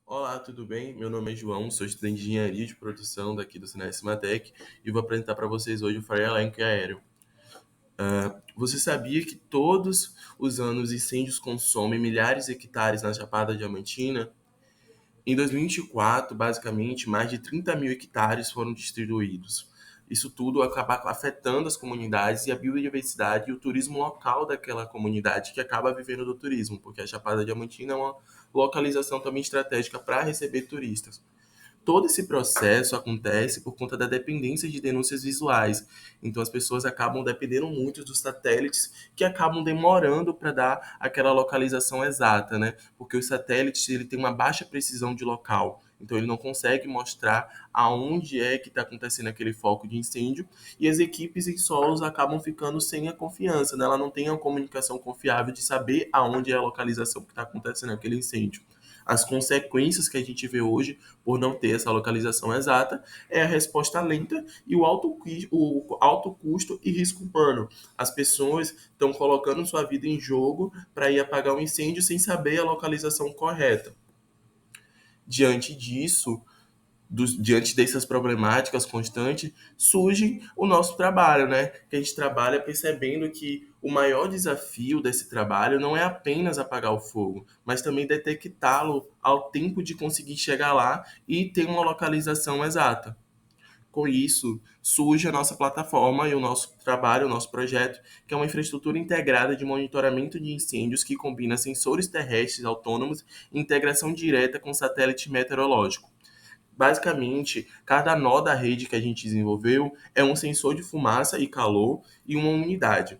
Olá, tudo bem? Meu nome é João, sou estudante de engenharia de produção daqui do Cimatec e vou apresentar para vocês hoje o Firelink aéreo. Você sabia que todos os anos incêndios consomem milhares de hectares na Chapada Diamantina? Em 2024, basicamente, mais de 30 mil hectares foram destruídos. Isso tudo acaba afetando as comunidades e a biodiversidade e o turismo local daquela comunidade que acaba vivendo do turismo, porque a Chapada Diamantina é uma localização também estratégica para receber turistas. Todo esse processo acontece por conta da dependência de denúncias visuais. Então as pessoas acabam dependendo muito dos satélites que acabam demorando para dar aquela localização exata, né? Porque o satélite ele tem uma baixa precisão de local. Então ele não consegue mostrar aonde é que está acontecendo aquele foco de incêndio e as equipes em solos acabam ficando sem a confiança, né? Ela não tem a comunicação confiável de saber aonde é a localização que está acontecendo aquele incêndio. As consequências que a gente vê hoje por não ter essa localização exata é a resposta lenta e o alto custo e risco humano. As pessoas estão colocando sua vida em jogo para ir apagar um incêndio sem saber a localização correta. Diante disso, diante dessas problemáticas constantes, surge o nosso trabalho, né? Que a gente trabalha percebendo que o maior desafio desse trabalho não é apenas apagar o fogo, mas também detectá-lo ao tempo de conseguir chegar lá e ter uma localização exata. Com isso, surge a nossa plataforma e o nosso trabalho, o nosso projeto, que é uma infraestrutura integrada de monitoramento de incêndios que combina sensores terrestres autônomos e integração direta com satélite meteorológico. Basicamente, cada nó da rede que a gente desenvolveu é um sensor de fumaça e calor e uma unidade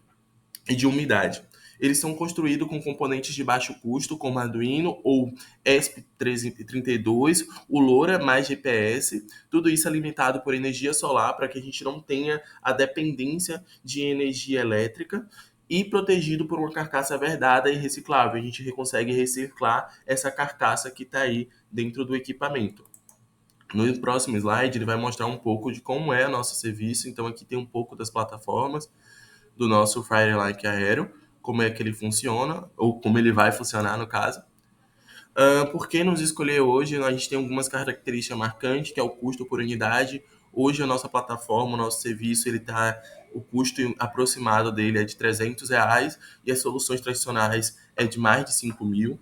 e de umidade. Eles são construídos com componentes de baixo custo, como Arduino ou ESP32, o LoRa mais GPS, tudo isso alimentado por energia solar para que a gente não tenha a dependência de energia elétrica e protegido por uma carcaça verdada e reciclável. A gente consegue reciclar essa carcaça que está aí dentro do equipamento. No próximo slide, ele vai mostrar um pouco de como é o nosso serviço. Então, aqui tem um pouco das plataformas do nosso Firelink aéreo, como é que ele funciona, ou como ele vai funcionar no caso. Por que nos escolher hoje? A gente tem algumas características marcantes, que é o custo por unidade. Hoje a nossa plataforma, o nosso serviço, o custo aproximado dele é de R$ 300 e as soluções tradicionais é de mais de 5 mil.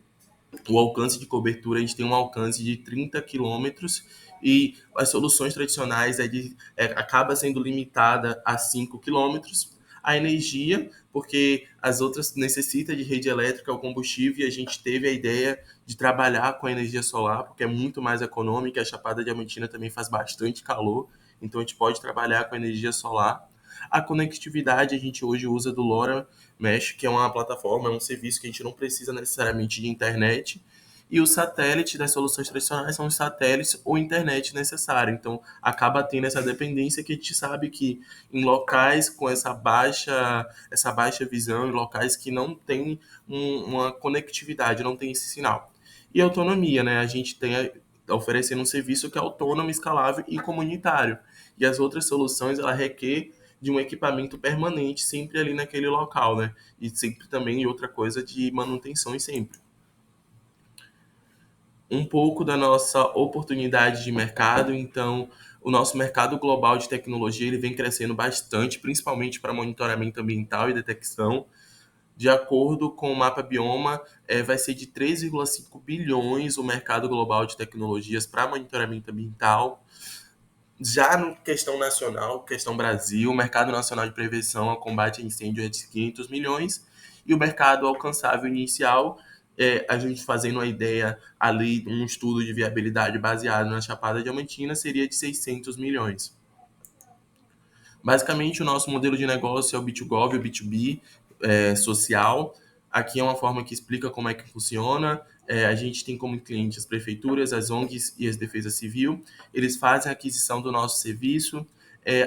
O alcance de cobertura, a gente tem um alcance de 30 quilômetros e as soluções tradicionais acaba sendo limitada a 5 quilômetros. A energia, porque as outras necessitam de rede elétrica ou combustível e a gente teve a ideia de trabalhar com a energia solar, porque é muito mais econômica. A Chapada Diamantina também faz bastante calor, então a gente pode trabalhar com energia solar. A conectividade a gente hoje usa do LoRa Mesh, que é uma plataforma, é um serviço que a gente não precisa necessariamente de internet. E os satélites das soluções tradicionais são os satélites ou internet necessária. Então, acaba tendo essa dependência que a gente sabe que em locais com essa baixa visão, em locais que não tem uma conectividade, não tem esse sinal. E autonomia, né? A gente tem oferecendo um serviço que é autônomo, escalável e comunitário. E as outras soluções, ela requer de um equipamento permanente sempre ali naquele local, né? E sempre também outra coisa de manutenção e sempre. Um pouco da nossa oportunidade de mercado, então o nosso mercado global de tecnologia ele vem crescendo bastante, principalmente para monitoramento ambiental e detecção. De acordo com o Mapa Bioma, vai ser de 3,5 bilhões o mercado global de tecnologias para monitoramento ambiental. Já no questão nacional, questão Brasil, o mercado nacional de prevenção ao combate a incêndio é de 500 milhões e o mercado alcançável inicial, a gente fazendo a ideia ali, um estudo de viabilidade baseado na Chapada Diamantina, seria de 600 milhões. Basicamente, o nosso modelo de negócio é o B2Gov, o B2B social. Aqui é uma forma que explica como é que funciona. A gente tem como cliente as prefeituras, as ONGs e as defesa civil. Eles fazem a aquisição do nosso serviço.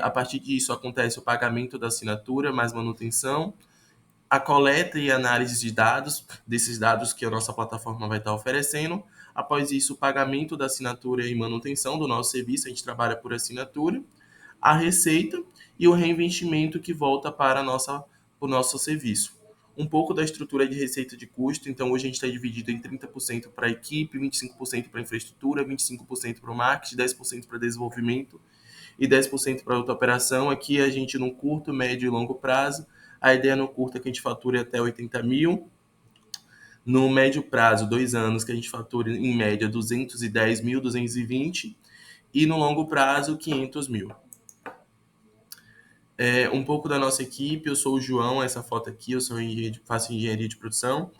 A partir disso, acontece o pagamento da assinatura, mais manutenção, a coleta e análise de dados, desses dados que a nossa plataforma vai estar oferecendo. Após isso, o pagamento da assinatura e manutenção do nosso serviço, a gente trabalha por assinatura, a receita e o reinvestimento que volta para o nosso serviço. um pouco da estrutura de receita de custo. Então, hoje a gente está dividido em 30% para a equipe, 25% para a infraestrutura, 25% para o marketing, 10% para desenvolvimento e 10% para outra operação. Aqui a gente, no curto, médio e longo prazo, a ideia no curto é que a gente fature até 80 mil, no médio prazo, 2 anos, que a gente fatura em média 210 mil, 220, e no longo prazo, 500 mil. Um pouco da nossa equipe, eu sou o João, essa foto aqui, eu sou faço engenharia de produção.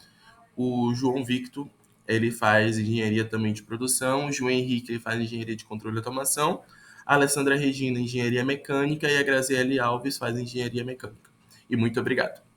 O João Victor, ele faz engenharia também de produção. O João Henrique, ele faz engenharia de controle e automação. A Alessandra Regina, engenharia mecânica. E a Graziele Alves faz engenharia mecânica. E muito obrigado.